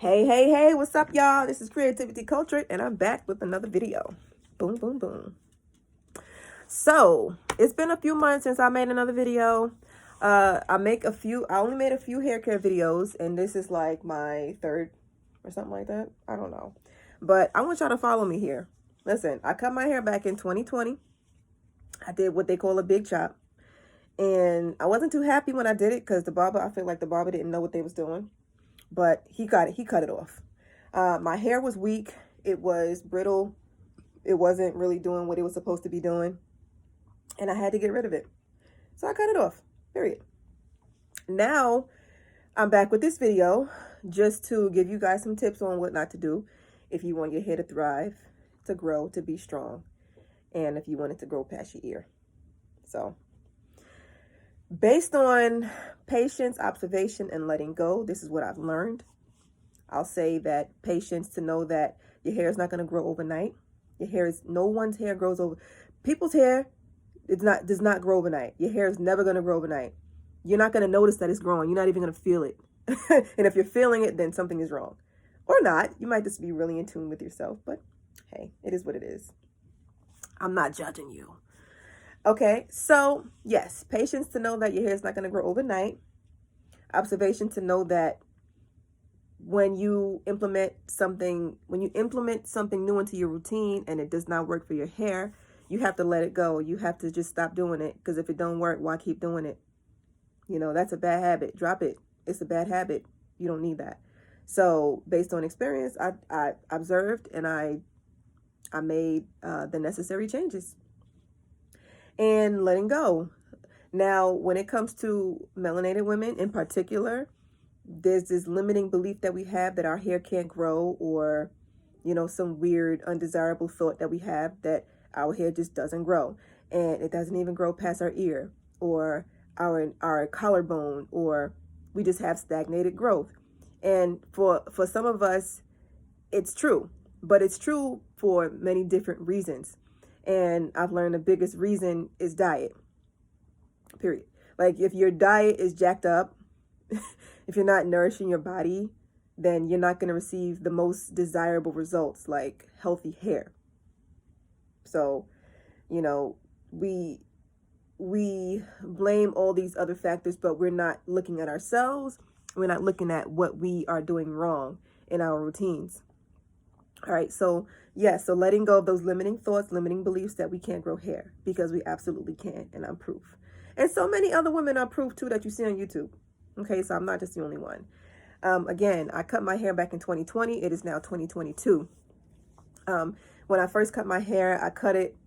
Hey, what's up, y'all? This is Creativity Culture, and I'm back with another video. Boom, boom, boom. So, it's been a few months since I made another video. I only made a few hair care videos, and this is like my third or something like that. I don't know. But I want y'all to follow me here. Listen, I cut my hair back in 2020. I did what they call a big chop. And I wasn't too happy when I did it because I feel like the barber didn't know what they was doing. But he cut it off. My hair was weak. It was brittle. It wasn't really doing what it was supposed to be doing. And I had to get rid of it. So I cut it off, period. Now, I'm back with this video just to give you guys some tips on what not to do if you want your hair to thrive, to grow, to be strong, and if you want it to grow past your ear. So, based on patience, observation, and letting go, this is what I've learned. I'll say that patience to know that your hair is not going to grow overnight. No one's hair grows over. People's hair does not grow overnight. Your hair is never going to grow overnight. You're not going to notice that it's growing. You're not even going to feel it. And if you're feeling it, then something is wrong. Or not. You might just be really in tune with yourself. But hey, it is what it is. I'm not judging you. Okay, so yes, patience to know that your hair is not going to grow overnight. Observation to know that when you implement something new into your routine and it does not work for your hair, you have to let it go. You have to just stop doing it, because if it don't work, why keep doing it? That's a bad habit. Drop it. It's a bad habit. You don't need that. So based on experience, I observed and I made the necessary changes. And letting go. Now, when it comes to melanated women in particular, there's this limiting belief that we have that our hair can't grow, or, some weird undesirable thought that we have that our hair just doesn't grow, and it doesn't even grow past our ear or our collarbone, or we just have stagnated growth. And for some of us, it's true, but it's true for many different reasons. And I've learned the biggest reason is diet, period. Like, if your diet is jacked up, if you're not nourishing your body, then you're not going to receive the most desirable results, like healthy hair. So, we blame all these other factors, but we're not looking at ourselves. We're not looking at what we are doing wrong in our routines. All right, so so letting go of those limiting thoughts, limiting beliefs that we can't grow hair, because we absolutely can, and I'm proof. And so many other women are proof too that you see on YouTube. Okay, so I'm not just the only one. Again, I cut my hair back in 2020. It is now 2022. When I first cut my hair, I cut it,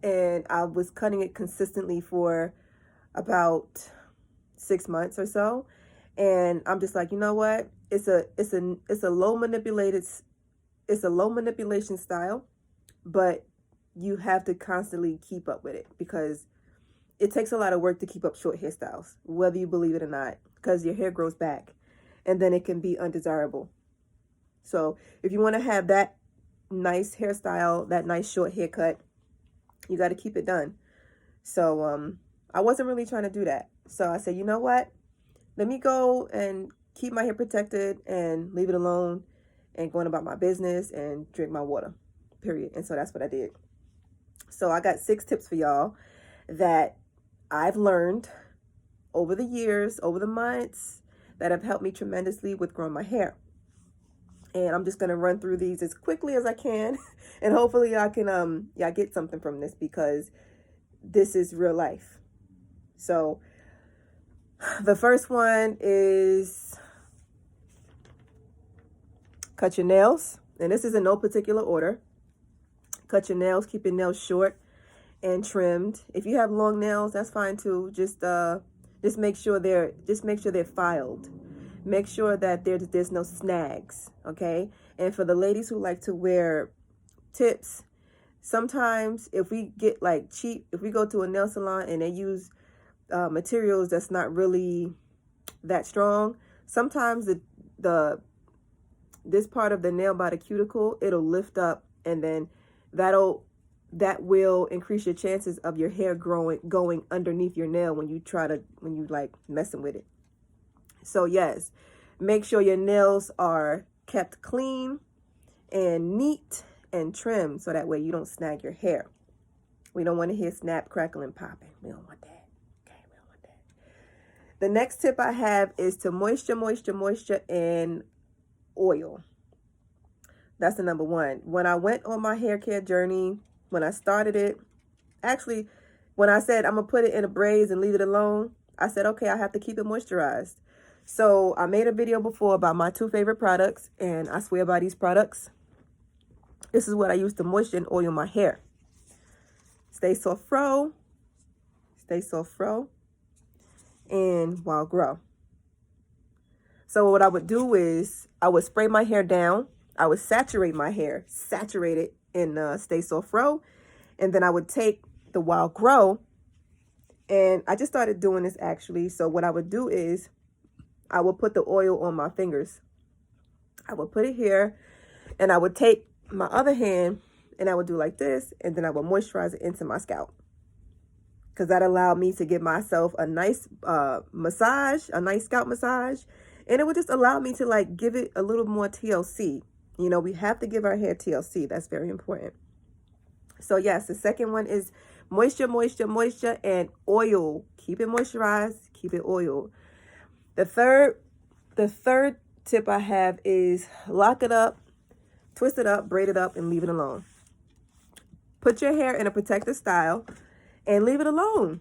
and I was cutting it consistently for about 6 months or so. And I'm just like, you know what? It's a low manipulation style, but you have to constantly keep up with it, because it takes a lot of work to keep up short hairstyles, whether you believe it or not, because your hair grows back and then it can be undesirable. So if you want to have that nice hairstyle, that nice short haircut, you got to keep it done. So I wasn't really trying to do that. So I said, you know what? Let me go and keep my hair protected and leave it alone and going about my business and drink my water, period. And so that's what I did. So I got 6 tips for y'all that I've learned over the years, over the months, that have helped me tremendously with growing my hair. And I'm just going to run through these as quickly as I can. And hopefully I can get something from this, because this is real life. So the first one is cut your nails. And this is in no particular order. Cut your nails, keep your nails short and trimmed. If you have long nails, that's fine too. Just make sure they're filed. Make sure that there's no snags, okay? And for the ladies who like to wear tips, sometimes if we get if we go to a nail salon and they use materials that's not really that strong, sometimes this part of the nail by the cuticle, it'll lift up, and then that will increase your chances of your hair going underneath your nail when you like messing with it. So yes, Make sure your nails are kept clean and neat and trimmed so that way you don't snag your hair. We don't want to hear snap, crackle, and popping. We don't want that. Okay, we don't want that. The next tip I have is to moisture, and oil. That's the number one. When I went on my hair care journey, when I started it, actually, when I said I'm going to put it in a braids and leave it alone, I said, okay, I have to keep it moisturized. So I made a video before about my 2 favorite products, and I swear by these products. This is what I use to moisture and oil my hair. Stay Soft Fro, and Wild Grow. So what I would do is I would spray my hair down. I would saturate my hair, saturate it in Stay Soft Fro, and then I would take the Wild Grow, and I just started doing this actually. So what I would do is I would put the oil on my fingers. I would put it here, and I would take my other hand and I would do like this, and then I would moisturize it into my scalp, because that allowed me to give myself a nice massage, a nice scalp massage, and it would just allow me to like give it a little more TLC. You know, we have to give our hair TLC. That's very important. So yes, the second one is moisture, and oil. Keep it moisturized, keep it oiled. The third tip I have is lock it up, twist it up, braid it up, and leave it alone. Put your hair in a protective style and leave it alone.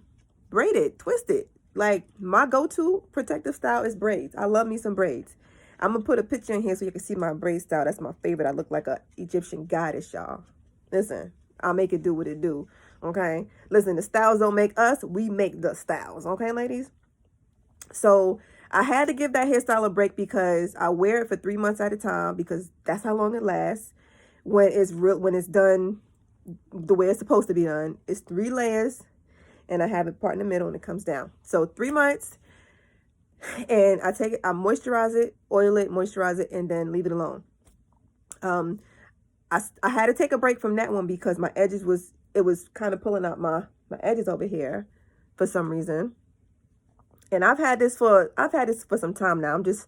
Braid it, twist it. Like, my go-to protective style is braids. I love me some braids. I'm going to put a picture in here so you can see my braid style. That's my favorite. I look like a Egyptian goddess, y'all. Listen, I'll make it do what it do. Okay? Listen, the styles don't make us. We make the styles. Okay, ladies? So I had to give that hairstyle a break because I wear it for 3 months at a time, because that's how long it lasts. When it's done the way it's supposed to be done, it's 3 layers, and I have it part in the middle and it comes down. So 3 months, and I take it, I moisturize it, oil it, moisturize it, and then leave it alone. I had to take a break from that one because my edges was kind of pulling out my edges over here for some reason. And I've had this for some time now. I'm just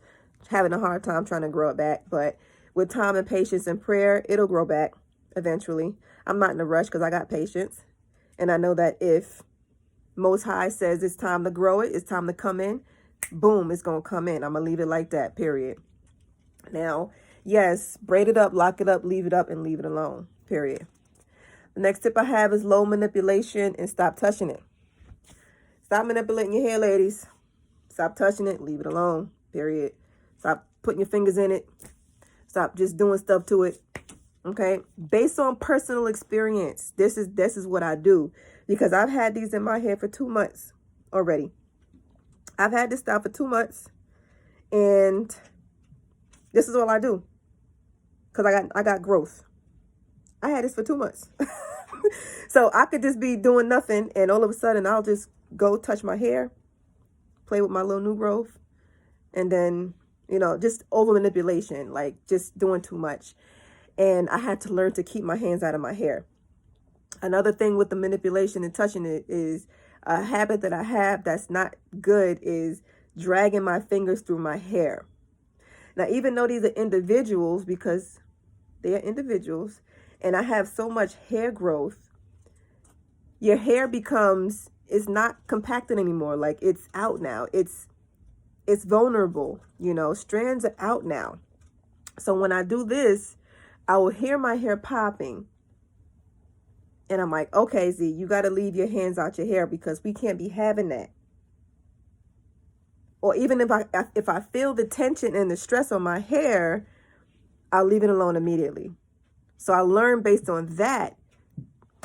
having a hard time trying to grow it back, but with time and patience and prayer, it'll grow back eventually. I'm not in a rush because I got patience. And I know that if Most High says it's time to grow it, it's time to come in, boom, it's going to come in. I'm going to leave it like that, period. Now, yes, braid it up, lock it up, leave it up, and leave it alone, period. The next tip I have is low manipulation and stop touching it. Stop manipulating your hair, ladies. Stop touching it, leave it alone, period. Stop putting your fingers in it. Stop just doing stuff to it. Okay, based on personal experience, this is what I do, because I've had these in my hair for 2 months already. I've had this style for 2 months, and this is all I do, because I got growth. I had this for 2 months. So I could just be doing nothing, and all of a sudden I'll just go touch my hair, play with my little new growth, and then, you know, just over manipulation, like just doing too much. And I had to learn to keep my hands out of my hair. Another thing with the manipulation and touching it is a habit that I have that's not good is dragging my fingers through my hair. Now, even though these are individuals, because they are individuals, and I have so much hair growth, your hair it's not compacted anymore. Like, it's out now. It's vulnerable, you know, strands are out now. So when I do this, I will hear my hair popping. And I'm like, okay, Z, you got to leave your hands out your hair, because we can't be having that. Or even if I feel the tension and the stress on my hair, I'll leave it alone immediately. So I learned based on that,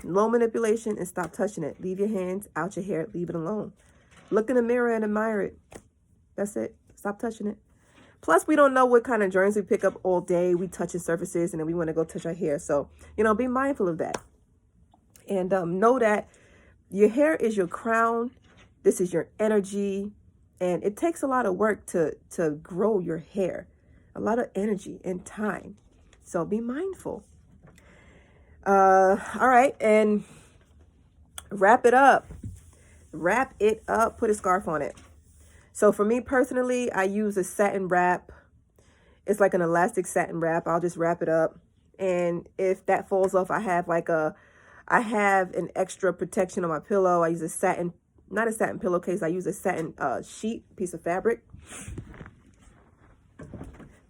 low manipulation and stop touching it. Leave your hands out your hair, leave it alone. Look in the mirror and admire it. That's it. Stop touching it. Plus, we don't know what kind of germs we pick up all day. We touching surfaces, and then we want to go touch our hair. So, you know, be mindful of that. And know that your hair is your crown. This is your energy. And it takes a lot of work to grow your hair. A lot of energy and time. So be mindful. All right. And wrap it up. Wrap it up. Put a scarf on it. So for me personally, I use a satin wrap It's like an elastic satin wrap. I'll just wrap it up. And if that falls off, I have an extra protection on my pillow. I use a satin, not a satin pillowcase. I use a satin sheet, piece of fabric.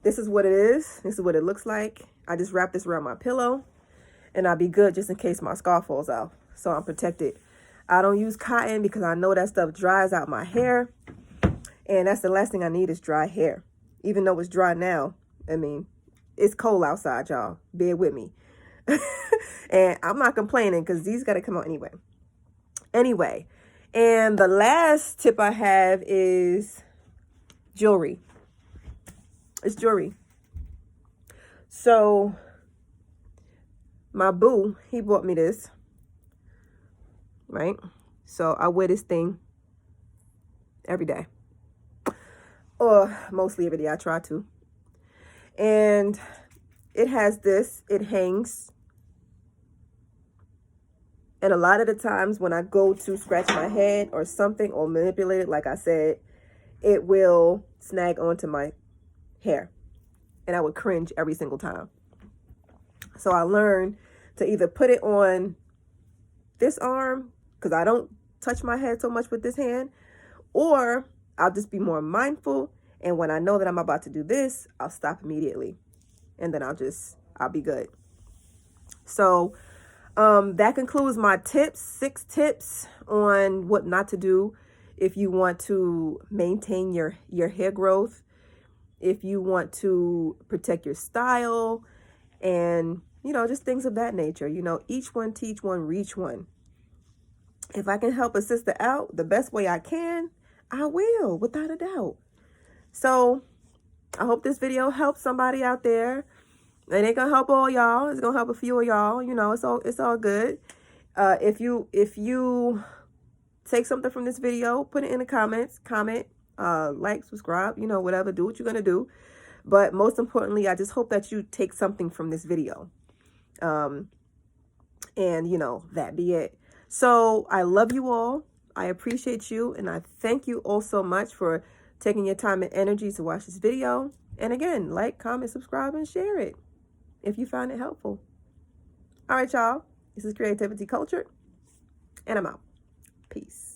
This is what it is. This is what it looks like. I just wrap this around my pillow and I'll be good just in case my scarf falls out. So I'm protected. I don't use cotton because I know that stuff dries out my hair. And that's the last thing I need is dry hair. Even though it's dry now. I mean, it's cold outside, y'all. Bear with me. And I'm not complaining because these got to come out anyway. Anyway, and the last tip I have is jewelry. It's jewelry. So my boo, he bought me this, right? So I wear this thing every day, or mostly every day. I try to. And it has this, it hangs. And a lot of the times when I go to scratch my head or something or manipulate it, like I said, it will snag onto my hair. And I would cringe every single time. So I learned to either put it on this arm, because I don't touch my head so much with this hand, or I'll just be more mindful. And when I know that I'm about to do this, I'll stop immediately. And then I'll be good. So that concludes my tips, 6 tips on what not to do if you want to maintain your hair growth, if you want to protect your style, and, you know, just things of that nature. You know, each one teach one, reach one. If I can help a sister out the best way I can, I will, without a doubt. So I hope this video helps somebody out there. It ain't gonna help all y'all. It's gonna help a few of y'all. You know, it's all good. If you take something from this video, put it in the comments. Comment, like, subscribe. You know, whatever. Do what you're gonna do. But most importantly, I just hope that you take something from this video. And you know, that be it. So I love you all. I appreciate you, and I thank you all so much for taking your time and energy to watch this video. And again, like, comment, subscribe, and share it if you find it helpful. All right, y'all. This is Creativity Culture, and I'm out. Peace.